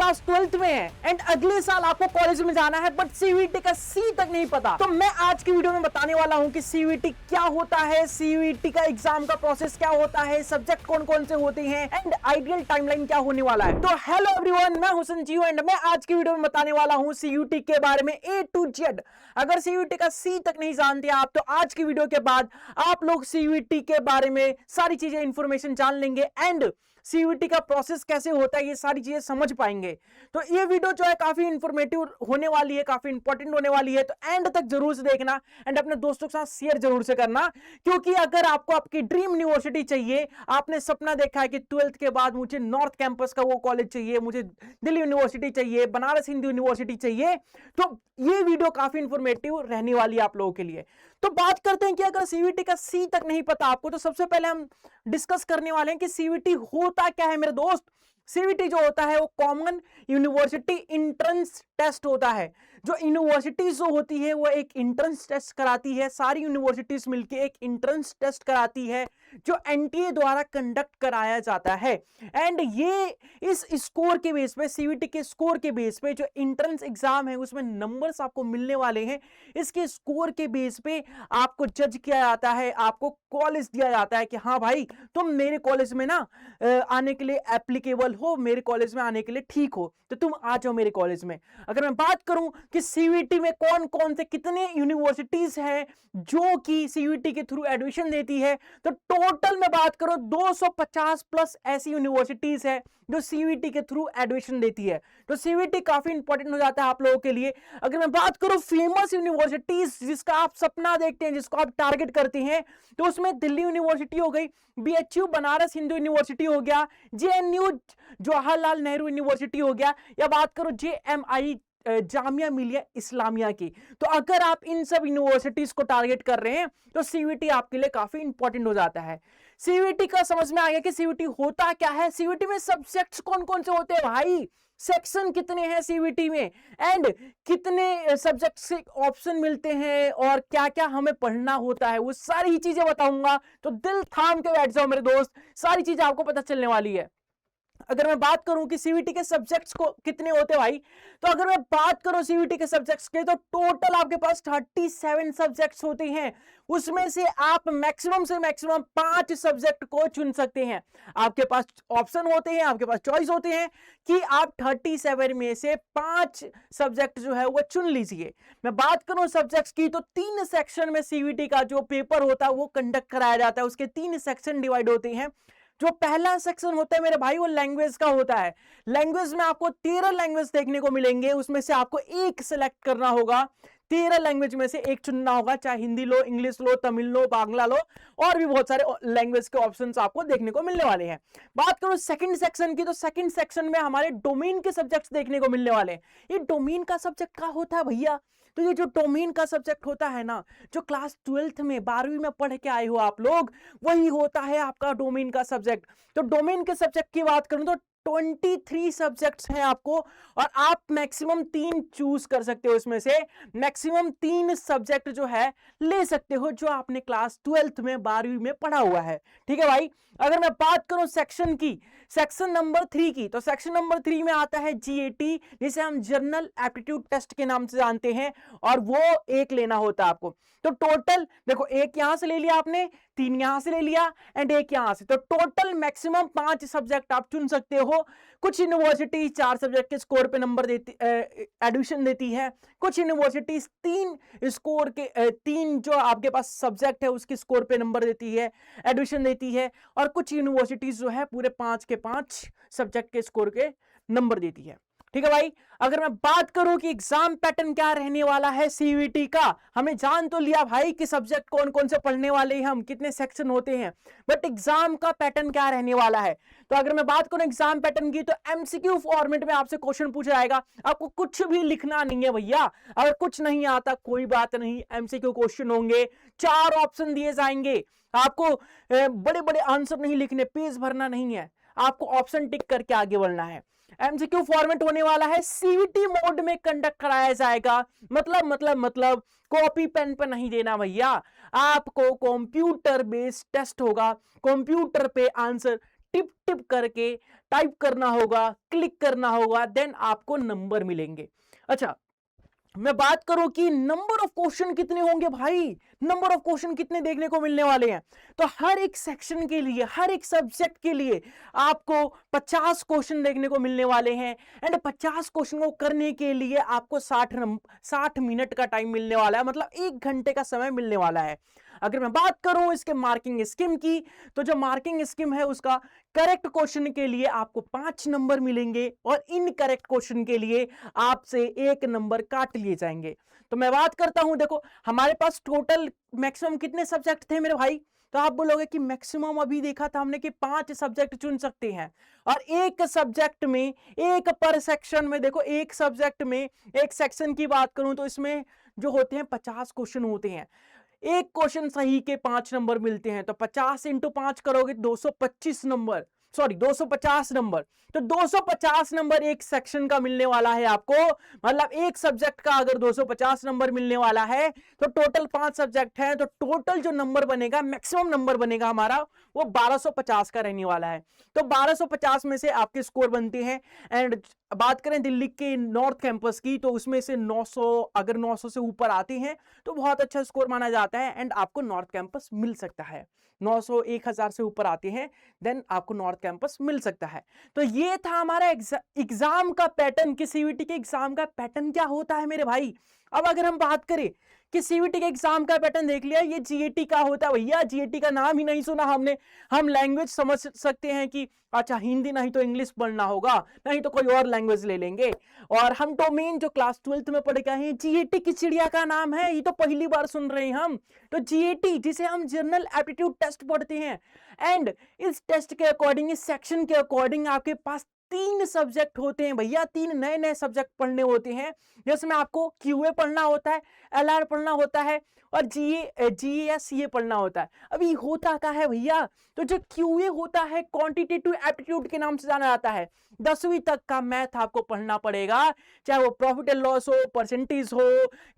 Class 12th में है and अगले साल आपको कॉलेज में जाना है बट सीयूईटी का सी तक नहीं पता, तो मैं आज की वीडियो में बताने वाला हूं कि सीयूईटी क्या होता है, सीयूईटी का एग्जाम का प्रोसेस क्या होता है, सब्जेक्ट कौन कौन से होते हैं एंड आइडियल टाइमलाइन क्या होने वाला है। तो हेलो एवरीवन, मैं हूं संजीव एंड मैं आज की वीडियो में बताने वाला हूं सीयूईटी के बारे में A to Z। अगर सीयूईटी का सी तक नहीं जानते आप तो आज की वीडियो के बाद आप लोग सीयूईटी के बारे में सारी चीजें इंफॉर्मेशन जान लेंगे एंड सीयूईटी का प्रोसेस कैसे होता है ये सारी चीजें समझ पाएंगे। तो ये वीडियो जो है काफी इंफॉर्मेटिव होने वाली है, काफी इंपॉर्टेंट होने वाली है, तो एंड तक जरूर से देखना एंड अपने दोस्तों के साथ शेयर जरूर से करना, क्योंकि अगर आपको आपकी ड्रीम यूनिवर्सिटी चाहिए, आपने सपना देखा है कि 12th के बाद मुझे नॉर्थ कैंपस का वो कॉलेज चाहिए, मुझे दिल्ली यूनिवर्सिटी चाहिए, बनारस हिंदू यूनिवर्सिटी चाहिए, तो ये वीडियो काफी इंफॉर्मेटिव रहने वाली है आप लोगों के लिए। तो बात करते हैं कि अगर सीयूईटी का सी तक नहीं पता आपको, तो सबसे पहले हम डिस्कस करने वाले हैं कि सीयूईटी होता क्या है मेरे दोस्त। सीयूईटी जो होता है वो कॉमन यूनिवर्सिटी एंट्रेंस टेस्ट होता है। जो यूनिवर्सिटीज जो होती है वो एक एंट्रेंस टेस्ट कराती है, सारी यूनिवर्सिटीज मिलके एक एंट्रेंस टेस्ट कराती है जो एनटीए द्वारा कंडक्ट कराया जाता है। एंड ये इस स्कोर के बेस पे, सीयूईटी के स्कोर के बेस पे जो एंट्रेंस एग्जाम है उसमें नंबर्स आपको मिलने वाले हैं, इसके स्कोर के बेस पे आपको जज किया जाता है, आपको कॉलेज दिया जाता है कि हाँ भाई तुम मेरे कॉलेज में ना आने के लिए एप्लीकेबल हो, मेरे कॉलेज में आने के लिए ठीक हो, तो तुम आ जाओ मेरे कॉलेज में। अगर मैं बात करूं कि सीयूईटी में कौन कौन से कितने यूनिवर्सिटीज हैं जो कि सीयूईटी के थ्रू एडमिशन देती है, तो टोटल में बात करो 250 प्लस ऐसी यूनिवर्सिटीज है जो सीयूईटी के थ्रू एडमिशन देती है। तो सीयूईटी काफी इंपॉर्टेंट हो जाता है आप लोगों के लिए। अगर मैं बात करूं फेमस यूनिवर्सिटीज जिसका आप सपना देखते हैं, जिसको आप टारगेट करते हैं, तो उसमें दिल्ली यूनिवर्सिटी हो गई, बीएचयू बनारस हिंदू यूनिवर्सिटी हो गया, जेएनयू जवाहरलाल नेहरू यूनिवर्सिटी हो गया, या बात करो जेएमआई जामिया मिलिया इस्लामिया की। तो अगर आप इन सब यूनिवर्सिटीज को टारगेट कर रहे हैं तो सीयूईटी आपके लिए काफी इंपॉर्टेंट हो जाता है। सीयूईटी का समझ में आ गया कि सीयूईटी होता क्या है। सीयूईटी में सब्जेक्ट्स कौन कौन से होते हैं भाई, सेक्शन कितने हैं सीयूईटी में एंड कितने सब्जेक्ट से ऑप्शन मिलते हैं और क्या क्या हमें पढ़ना होता है, वो सारी ही चीजें बताऊंगा। तो दिल थाम के बैठ जाओ मेरे दोस्त, सारी चीजें आपको पता चलने वाली है। अगर मैं बात करूं कि सीयूईटी के सब्जेक्ट्स को कितने होते हैं भाई, तो अगर मैं बात करूं सीयूईटी के सब्जेक्ट्स के, तो टोटल आपके पास 37 सब्जेक्ट्स होते हैं। उसमें से आप मैक्सिमम से मैक्सिमम 5 सब्जेक्ट को चुन सकते हैं। आपके पास ऑप्शन होते हैं, आपके पास चॉइस होते हैं कि आप 37 में से 5 सब्जेक्ट जो है वो चुन लीजिए। मैं बात करूं सब्जेक्ट्स की, तो 3 सेक्शन में सीयूईटी का जो पेपर होता है वो कंडक्ट कराया जाता है। उसके 3 सेक्शन डिवाइड होते हैं। जो पहला सेक्शन होता है मेरे भाई वो लैंग्वेज का होता है। लैंग्वेज में आपको 13 लैंग्वेज देखने को मिलेंगे, उसमें से आपको एक सिलेक्ट करना होगा। 13 लैंग्वेज में से एक चुनना होगा, चाहे हिंदी लो, इंग्लिश लो, तमिल लो, बांग्ला लो, और भी बहुत सारे लैंग्वेज के ऑप्शंस आपको देखने को मिलने वाले हैं। बात करो सेकंड सेक्शन की, तो सेकंड सेक्शन में हमारे डोमेन के सब्जेक्ट्स देखने को मिलने वाले हैं। ये डोमेन का सब्जेक्ट क्या होता है भैया, तो ये जो डोमेन का सब्जेक्ट होता है ना, जो क्लास 12th में 12वीं में पढ़ के आए हो आप लोग, वही होता है आपका डोमेन का सब्जेक्ट। तो डोमेन के सब्जेक्ट की बात करूं तो 23 सब्जेक्ट्स हैं आपको, और आप मैक्सिमम 3 चूज कर सकते हो। इसमें से मैक्सिमम 3 सब्जेक्ट जो है ले सकते हो जो आपने क्लास 12th में 12वीं में पढ़ा हुआ है। ठीक है भाई। अगर मैं बात करूं सेक्शन की, सेक्शन नंबर 3 की, तो सेक्शन नंबर 3 में आता है जीएटी, जिसे हम जनरल एप्टीट्यूड टेस्ट के नाम से जानते हैं, और वो एक लेना होता है आपको। तो टोटल देखो, एक यहां से ले लिया आपने, 3 यहां से ले लिया एंड एक यहां से, तो टोटल मैक्सिमम 5 सब्जेक्ट आप चुन सकते हो। कुछ यूनिवर्सिटी 4 सब्जेक्ट के स्कोर पे नंबर देती, एडमिशन देती है। कुछ यूनिवर्सिटीज 3 स्कोर के 3 जो आपके पास सब्जेक्ट है उसके स्कोर पे नंबर देती है, एडमिशन देती है, और कुछ यूनिवर्सिटीज जो है पूरे 5 के 5 सब्जेक्ट के स्कोर के नंबर देती है। ठीक है भाई। अगर मैं बात करूं कि एग्जाम पैटर्न क्या रहने वाला है सीयूईटी का, हमने जान तो लिया भाई कि सब्जेक्ट कौन कौन से पढ़ने वाले हैं, हम कितने सेक्शन होते हैं, बट एग्जाम का पैटर्न क्या रहने वाला है। तो अगर मैं बात करूं एग्जाम पैटर्न की, तो एमसीक्यू फॉर्मेट में आपसे क्वेश्चन पूछा जाएगा। आपको कुछ भी लिखना नहीं है भैया, अगर कुछ नहीं आता कोई बात नहीं, एमसीक्यू क्वेश्चन होंगे, 4 ऑप्शन दिए जाएंगे आपको। बड़े बड़े आंसर नहीं लिखने, पेज भरना नहीं है, आपको ऑप्शन टिक करके आगे बढ़ना है। एमसीक्यू फॉर्मेट होने वाला है, सीवीटी मोड में कंडक्ट कराया जाएगा। मतलब कॉपी पेन पे नहीं देना भैया, आपको कंप्यूटर बेस्ड टेस्ट होगा, कंप्यूटर पे आंसर टिप टिप करके टाइप करना होगा, क्लिक करना होगा, देन आपको नंबर मिलेंगे। अच्छा, मैं बात करूं कि नंबर ऑफ क्वेश्चन कितने होंगे भाई, नंबर ऑफ क्वेश्चन कितने देखने को मिलने वाले हैं, तो हर एक सेक्शन के लिए, हर एक सब्जेक्ट के लिए आपको 50 क्वेश्चन देखने को मिलने वाले हैं। एंड 50 क्वेश्चन को करने के लिए आपको 60 मिनट का टाइम मिलने वाला है, मतलब 1 घंटे का समय मिलने वाला है। अगर मैं बात करूं इसके मार्किंग स्कीम की, तो जो मार्किंग स्कीम है उसका करेक्ट क्वेश्चन के लिए आपको 5 नंबर मिलेंगे और इनकरेक्ट क्वेश्चन के लिए आपसे 1 नंबर काट लिए जाएंगे। तो मैं बात करता हूं, देखो हमारे पास टोटल मैक्सिमम कितने सब्जेक्ट थे मेरे भाई, तो आप बोलोगे कि मैक्सिमम अभी देखा था हमने कि 5 सब्जेक्ट चुन सकते हैं, और एक सब्जेक्ट में, एक पर सेक्शन में, देखो एक सब्जेक्ट में, एक सेक्शन की बात करूं तो इसमें जो होते हैं 50 क्वेश्चन होते हैं। एक क्वेश्चन सही के 5 नंबर मिलते हैं, तो 50 इंटू 5 करोगे 225 नंबर, सॉरी 250 नंबर। तो 250 नंबर एक सेक्शन का मिलने वाला है आपको, मतलब एक सब्जेक्ट का अगर 250 नंबर मिलने वाला है तो टोटल 5 सब्जेक्ट हैं, तो टोटल जो नंबर बनेगा, मैक्सिमम नंबर बनेगा हमारा, वो 1250 का रहने वाला है। तो 1250 में से आपके स्कोर बनते हैं। एंड बात करें दिल्ली के नॉर्थ कैंपस की, तो उसमें से 900, अगर 900 से ऊपर आते हैं तो बहुत अच्छा स्कोर माना जाता है, एंड आपको नॉर्थ कैंपस मिल सकता है। 900 1000 से ऊपर आते हैं देन आपको नॉर्थ कैंपस मिल सकता है। तो ये था हमारा एग्जाम का पैटर्न, कि सीयूईटी के एग्जाम का पैटर्न क्या होता है मेरे भाई। अब अगर हम बात करें कि सीयूईटी के एग्जाम का पैटर्न देख लिया, ये जीएटी का होता है भैया, जीएटी का नाम ही नहीं सुना हमने। हम लैंग्वेज समझ सकते हैं कि अच्छा हिंदी नहीं तो इंग्लिश पढ़ना होगा, नहीं तो कोई और लैंग्वेज ले लेंगे। और हम डोमेन जो क्लास 12th में पढ़ गए हैं, जीएटी की चिड़िया का नाम है, ये तो पहली बार सुन रहे हैं हम। तो जीएटी जिसे हम जनरल एप्टीट्यूड टेस्ट पढ़ते हैं, एंड इस टेस्ट के अकॉर्डिंग, इस सेक्शन के अकॉर्डिंग आपके पास 3 सब्जेक्ट होते हैं भैया, 3 नए नए सब्जेक्ट पढ़ने होते हैं, जिसमें आपको क्यूए पढ़ना होता है, एलआर पढ़ना होता है, और जीए या सीए पढ़ना होता है। अभी होता क्या है भैया, तो जो क्यूए होता है क्वांटिटेटिव एप्टीट्यूड के नाम से जाना जाता है। 10वीं तक का मैथ आपको पढ़ना पड़ेगा, चाहे वो प्रॉफिट एंड लॉस हो, परसेंटेज हो,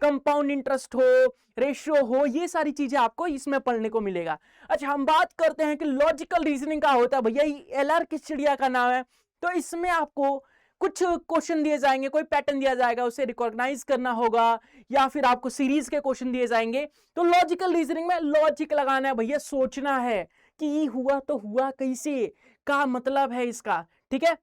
कंपाउंड इंटरेस्ट हो, रेशियो हो, ये सारी चीजें आपको इसमें पढ़ने को मिलेगा। अच्छा, हम बात करते हैं कि लॉजिकल रीजनिंग का होता है भैया, एलआर किस चिड़िया का नाम है, तो इसमें आपको कुछ क्वेश्चन दिए जाएंगे, कोई पैटर्न दिया जाएगा, उसे रिकॉग्नाइज करना होगा, या फिर आपको सीरीज के क्वेश्चन दिए जाएंगे। तो लॉजिकल रीजनिंग में लॉजिक लगाना है भैया, सोचना है कि ये हुआ तो हुआ कैसे, का मतलब है इसका, ठीक है।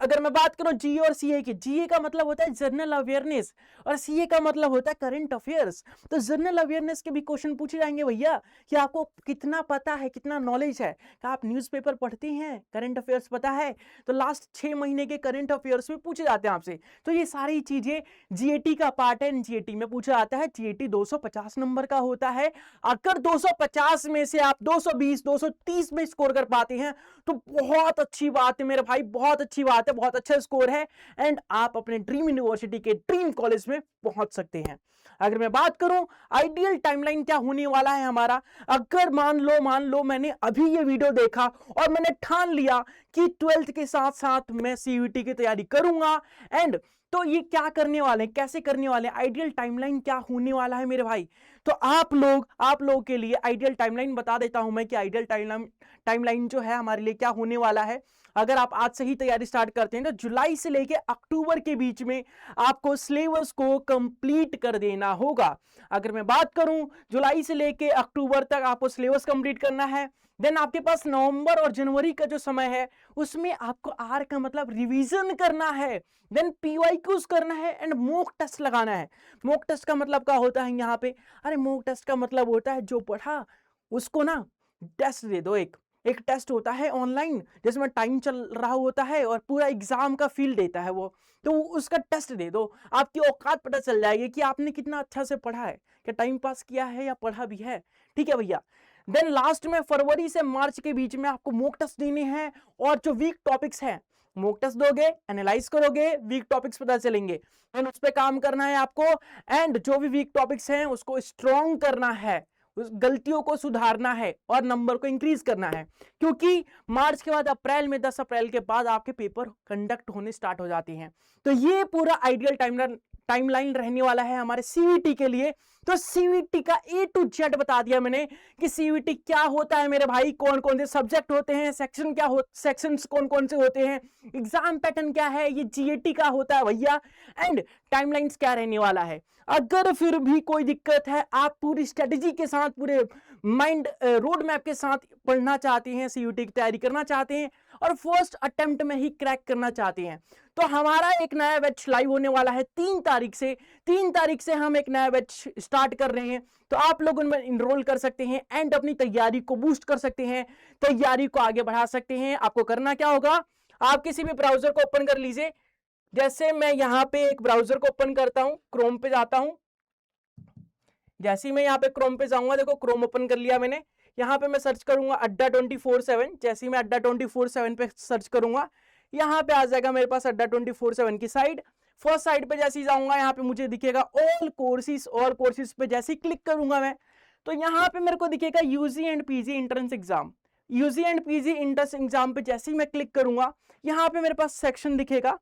अगर मैं बात करूं जीए और सीए की, जीए का मतलब होता है जनरल अवेयरनेस और सीए का मतलब होता है करंट अफेयर्स। तो जनरल अवेयरनेस के भी क्वेश्चन पूछे जाएंगे भैया, कि आपको कितना पता है, कितना नॉलेज है, क्या आप न्यूज़पेपर पढ़ते हैं, करंट अफेयर्स पता है, तो लास्ट 6 महीने के करंट अफेयर्स भी पूछे जाते हैं आपसे। तो ये सारी चीजें जीएटी का पार्ट है, जीएटी में पूछा जाता है। जीएटी 250 नंबर का होता है। अगर 250 में से आप 220 230 में स्कोर कर पाते हैं तो बहुत अच्छी बात है मेरे भाई, बहुत अच्छी बात है, बहुत अच्छा स्कोर है, एंड आप अपने ड्रीम यूनिवर्सिटी के ड्रीम कॉलेज में पहुंच सकते हैं। अगर मैं बात करूं आइडियल टाइमलाइन क्या होने वाला है हमारा, अगर मान लो मैंने अभी ये वीडियो देखा और मैंने ठान लिया कि 12th के साथ साथ मैं सीयूईटी की तैयारी करूंगा, एंड तो ये क्या करने वाले हैं, कैसे करने वाले हैं, आइडियल टाइमलाइन क्या होने वाला है मेरे भाई। तो आप लोगों के लिए आइडियल टाइमलाइन बता देता हूं मैं कि आइडियल टाइमलाइन जो है हमारे लिए क्या होने वाला है। अगर आप आज से ही तैयारी स्टार्ट करते हैं तो जुलाई से लेके अक्टूबर के बीच में आपको सिलेबस को कंप्लीट कर देना होगा। अगर मैं बात करूं जुलाई से लेके अक्टूबर तक आपको सिलेबस कंप्लीट करना है, देन आपके पास नवंबर और जनवरी का जो समय है उसमें आपको आर का मतलब रिवीजन करना है, देन पीवाईक्यूज करना है, एंड मॉक टेस्ट लगाना है। मॉक टेस्ट का मतलब क्या होता है यहाँ पे, अरे मॉक टेस्ट का मतलब होता है जो पढ़ा उसको ना टेस्ट दे दो। एक टेस्ट होता है ऑनलाइन जिसमें टाइम चल रहा होता है और पूरा एग्जाम का फील देता है वो, तो उसका टेस्ट दे दो, आपकी औकात पता चल जाएगी कि आपने कितना अच्छा से पढ़ा है, क्या टाइम पास किया है या पढ़ा भी है। ठीक है भैया। देन लास्ट में फरवरी से मार्च के बीच में आपको मॉक टेस्ट देने हैं, और जो वीक टॉपिक्स हैं मॉक टेस्ट दोगे, एनालाइज करोगे, वीक टॉपिक्स पता चलेंगे, एंड उस पर काम करना है आपको, एंड जो भी वीक टॉपिक्स हैं उसको स्ट्रॉन्ग करना है, उस गलतियों को सुधारना है और नंबर को इंक्रीज करना है, क्योंकि मार्च के बाद अप्रैल में 10 अप्रैल के बाद आपके पेपर कंडक्ट होने स्टार्ट हो जाते हैं। तो ये पूरा आइडियल टाइमलाइन रहने वाला है हमारे सीवीटी के लिए। तो सीवीटी का A to Z बता दिया मैंने कि सीवीटी क्या होता है मेरे भाई, कौन कौन से सब्जेक्ट होते हैं, सेक्शंस कौन कौन से होते हैं, एग्जाम पैटर्न क्या है, ये जीएटी का होता है भैया, एंड टाइमलाइंस क्या रहने वाला है। अगर फिर भी कोई दिक्कत है, आप पूरी स्ट्रेटेजी के साथ, पूरे माइंड रोड मैप के साथ पढ़ना चाहते हैं, सीयूटी की तैयारी करना चाहते हैं और फर्स्ट अटेम्प्ट में ही क्रैक करना चाहते हैं, तो हमारा एक नया बैच लाइव होने वाला है 3 तारीख से। 3 तारीख से हम एक नया बैच स्टार्ट कर रहे हैं, तो आप लोग उनमें इनरोल कर सकते हैं एंड अपनी तैयारी को बूस्ट कर सकते हैं, तैयारी को आगे बढ़ा सकते हैं। आपको करना क्या होगा, आप किसी भी ब्राउजर को ओपन कर लीजिए। जैसे मैं यहां पे एक ब्राउजर को ओपन करता हूं, क्रोम पे जाता हूं। जैसे ही मैं यहाँ पे क्रोम पे जाऊंगा, देखो क्रोम ओपन कर लिया मैंने। यहाँ पे मैं सर्च करूंगा अड्डा 24/7। जैसे ही मैं अड्डा 24/7 पे सर्च करूंगा, यहाँ पे आ जाएगा मेरे पास अड्डा 24/7 की साइड। फर्स्ट साइड पे जैसे ही जाऊंगा, यहाँ पे मुझे दिखेगा ऑल कोर्सेज पे जैसे ही क्लिक करूंगा मैं, तो यहाँ पे मेरे को दिखेगा UG and PG entrance exam. UG and PG entrance exam पे जैसे ही मैं क्लिक करूंगा, यहाँ पे मेरे पास सेक्शन दिखेगा।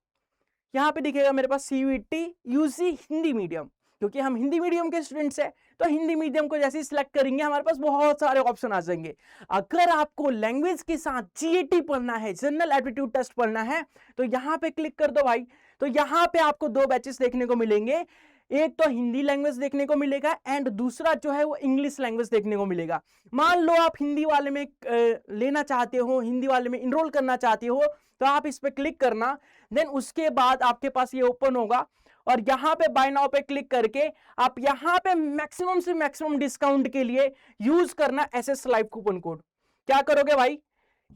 यहाँ पे दिखेगा मेरे पास सीयूटी यूजी हिंदी मीडियम, क्योंकि हम हिंदी मीडियम के स्टूडेंट्स हैं, तो हिंदी मीडियम को जैसे ही सिलेक्ट करेंगे, हमारे पास बहुत सारे ऑप्शन आ जाएंगे। अगर आपको लैंग्वेज के साथ जीएटी पढ़ना है, जनरल एप्टीट्यूड टेस्ट पढ़ना है, तो यहाँ पे क्लिक कर दो भाई। तो यहाँ पे आपको 2 बैचेस देखने को मिलेंगे, एक तो हिंदी लैंग्वेज देखने को मिलेगा एंड दूसरा जो है वो इंग्लिश लैंग्वेज देखने को मिलेगा। मान लो आप हिंदी वाले में लेना चाहते हो, हिंदी वाले में इनरोल करना चाहते हो, तो आप इस पे क्लिक करना। देन उसके बाद आपके पास ये ओपन होगा और यहाँ पे बाय नाउ पे क्लिक करके आप यहाँ पे मैक्सिमम से मैक्सिमम डिस्काउंट के लिए यूज करना एसएस लाइव कूपन कोड। क्या करोगे भाई,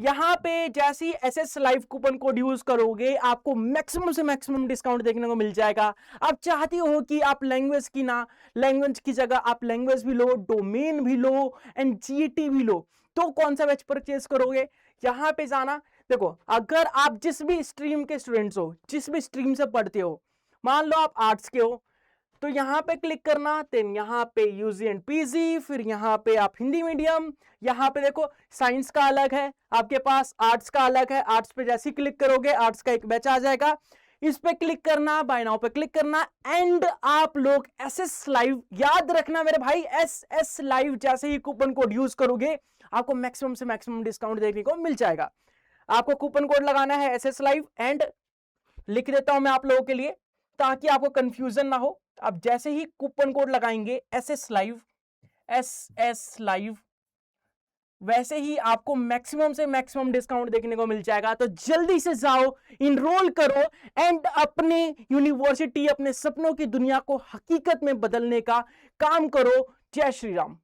यहाँ पे जैसे ही SS live coupon code use करोगे, आपको मैक्सिमम से मैक्सिमम डिस्काउंट देखने को मिल जाएगा। आप चाहती हो कि आप लैंग्वेज की जगह आप लैंग्वेज भी लो, डोमेन भी लो एंड जीटी भी लो, तो कौन सा बैच परचेज करोगे, यहाँ पे जाना। देखो, अगर आप जिस भी स्ट्रीम के स्टूडेंट्स हो, जिस भी स्ट्रीम से पढ़ते हो, मान लो आप आर्ट्स के हो, तो यहाँ पे क्लिक करना, देन यहाँ पे यूजी एंड पीजी, फिर यहाँ पे आप हिंदी मीडियम। यहाँ पे देखो साइंस का अलग है आपके पास, आर्ट्स का अलग है। आर्ट्स पे जैसे ही क्लिक करोगे, आर्ट्स का एक बैच आ जाएगा, इस पे क्लिक करना, बाय नाउ पे क्लिक करना एंड आप लोग एसएस लाइव, याद रखना मेरे भाई, एसएस लाइव जैसे ही कूपन कोड यूज करोगे, आपको मैक्सिमम से मैक्सिमम डिस्काउंट देखने को मिल जाएगा। आपको कूपन कोड लगाना है एसएस लाइव एंड लिख देता हूं मैं आप लोगों के लिए ताकि आपको कंफ्यूजन ना हो। आप जैसे ही कूपन कोड लगाएंगे एसएस लाइव, वैसे ही आपको मैक्सिमम से मैक्सिमम डिस्काउंट देखने को मिल जाएगा। तो जल्दी से जाओ, इनरोल करो एंड अपने यूनिवर्सिटी, अपने सपनों की दुनिया को हकीकत में बदलने का काम करो। जय श्री राम।